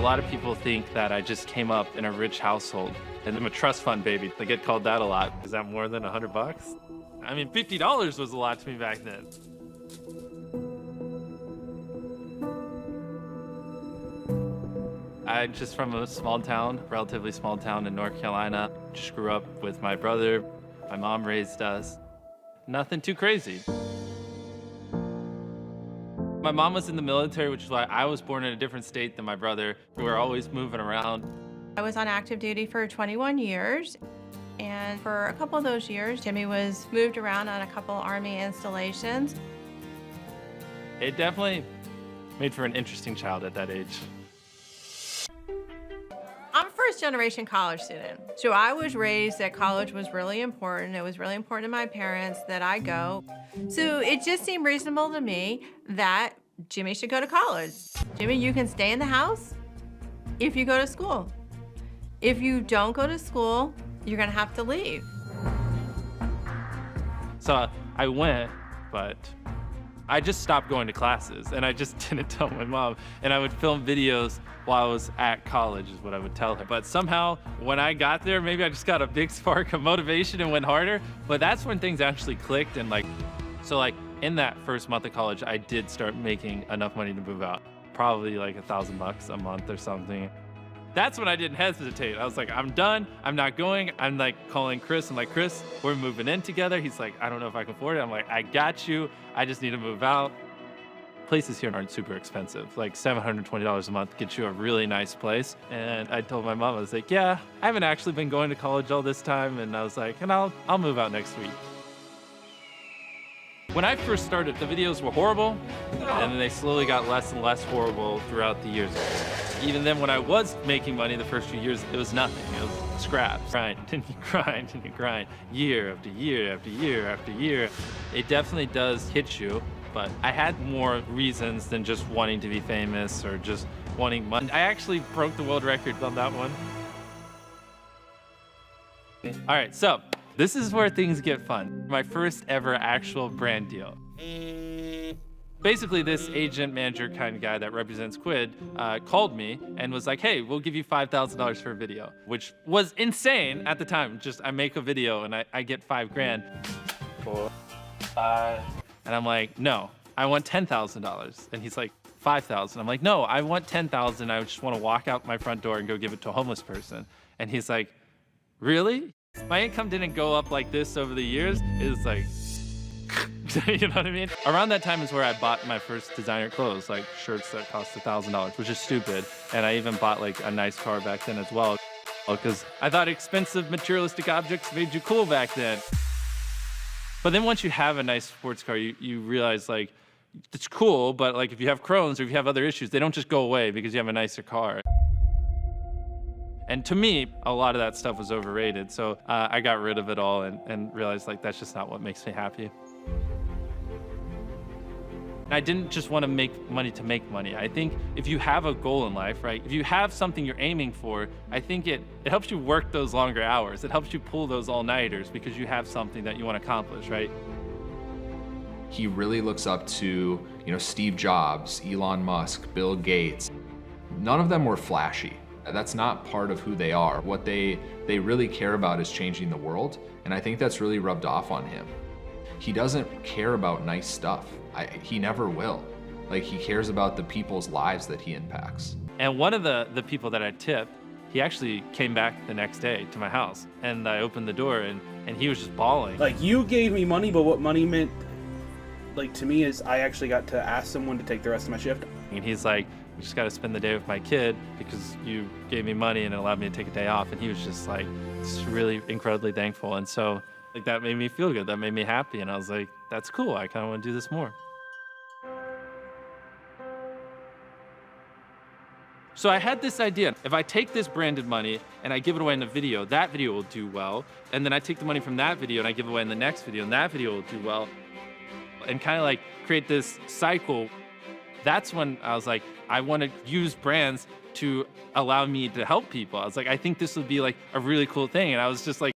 lot of people think that I just came up in a rich household and I'm a trust fund baby. I get called that a lot. Is that more than $100? I mean, $50 was a lot to me back then. I'm just from a small town, relatively small town in North Carolina. Just grew up with my brother. My mom raised us. Nothing too crazy. My mom was in the military, which is why I was born in a different state than my brother. We were always moving around. I was on active duty for 21 years. And for a couple of those years, Jimmy was moved around on a couple Army installations. It definitely made for an interesting child at that age. I'm a first-generation college student. So I was raised that college was really important. It was really important to my parents that I go. So it just seemed reasonable to me that Jimmy should go to college. Jimmy, you can stay in the house if you go to school. If you don't go to school, you're gonna have to leave. So I went, but I just stopped going to classes and I just didn't tell my mom. And I would film videos while I was at college is what I would tell her. But somehow when I got there, maybe I just got a big spark of motivation and went harder. But that's when things actually clicked. And so in that first month of college, I did start making enough money to move out. Probably like $1,000 a month or something. That's when I didn't hesitate. I was like, I'm done. I'm not going. I'm like calling Chris. I'm like, Chris, we're moving in together. He's like, I don't know if I can afford it. I'm like, I got you. I just need to move out. Places here aren't super expensive. Like $720 a month gets you a really nice place. And I told my mom, I was like, yeah, I haven't actually been going to college all this time. And I was like, and I'll move out next week. When I first started, the videos were horrible, and then they slowly got less and less horrible throughout the years. Even then, when I was making money the first few years, it was nothing. It was scraps. Grind, and you grind, and you grind, year after year after year after year. It definitely does hit you, but I had more reasons than just wanting to be famous or just wanting money. I actually broke the world record on that one. All right, so this is where things get fun. My first ever actual brand deal. Basically, this agent manager kind of guy that represents Squid called me and was like, hey, we'll give you $5,000 for a video, which was insane at the time. Just I make a video and I get $5,000. 4, 5. And I'm like, no, I want $10,000. And he's like, 5,000. I'm like, no, I want 10,000. I just want to walk out my front door and go give it to a homeless person. And he's like, really? My income didn't go up like this over the years. It was like, you know what I mean? Around that time is where I bought my first designer clothes, like shirts that cost $1,000, which is stupid. And I even bought like a nice car back then as well, because I thought expensive materialistic objects made you cool back then. But then once you have a nice sports car, you realize like, it's cool, but like if you have Crohn's or if you have other issues, they don't just go away because you have a nicer car. And to me, a lot of that stuff was overrated. So I got rid of it all and realized like that's just not what makes me happy. I didn't just want to make money to make money. I think if you have a goal in life, right? If you have something you're aiming for, I think it helps you work those longer hours. It helps you pull those all-nighters because you have something that you want to accomplish, right? He really looks up to, Steve Jobs, Elon Musk, Bill Gates. None of them were flashy. That's not part of who they are. What they really care about is changing the world, and I think that's really rubbed off on him. He doesn't care about nice stuff. He never will. Like, he cares about the people's lives that he impacts. And one of the people that I tipped, he actually came back the next day to my house, and I opened the door, and he was just bawling. Like, you gave me money, but what money meant, like, to me is I actually got to ask someone to take the rest of my shift. And he's like, I just got to spend the day with my kid because you gave me money and it allowed me to take a day off. And he was just like, just really incredibly thankful. And so like that made me feel good. That made me happy. And I was like, that's cool. I kind of want to do this more. So I had this idea. If I take this branded money and I give it away in a video, that video will do well. And then I take the money from that video and I give it away in the next video and that video will do well. And kind of like create this cycle. That's when I was like, I want to use brands to allow me to help people. I was like, I think this would be like a really cool thing. And I was just like